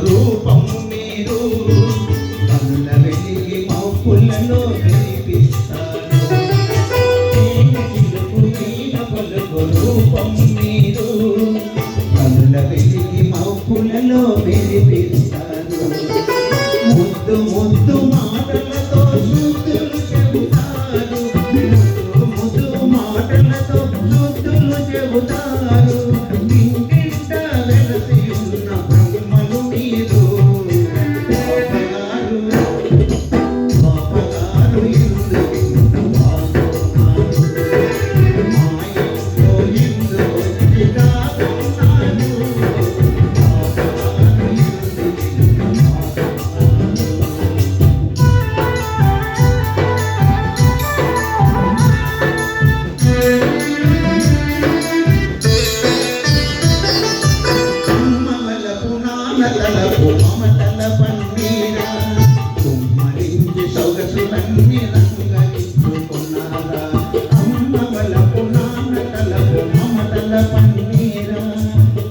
రూపం మీరు కనుల వెలిగి మౌపులలో వినిపిస్తారు. రూపం మీరు కనుల వెలిగి మౌపులలో వినిపిస్తారు. ముద్దు ముద్దు మాటలతో శుద్ధులు చెబుతారు. ముద్దు మాటలతో శుద్ధులు చెబుతారు. మమతల పన్నీరా కుమ్మరించి సొగసులన్నీ రంగరించుకున్నారా. అమ్మవల పునానతలకు మమతల పన్నీరా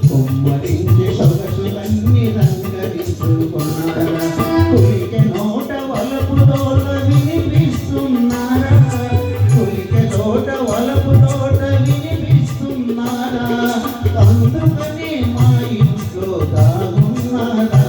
కుమ్మరించి సొగసులన్నీ రంగరించుకున్నారా. కులికె నోట వలపు తోట వినిపిస్తున్నారా. కులికె నోట వలపు తోట వినిపిస్తున్నారా. అందుకని మా ఇంట్లో దాగున్నారా.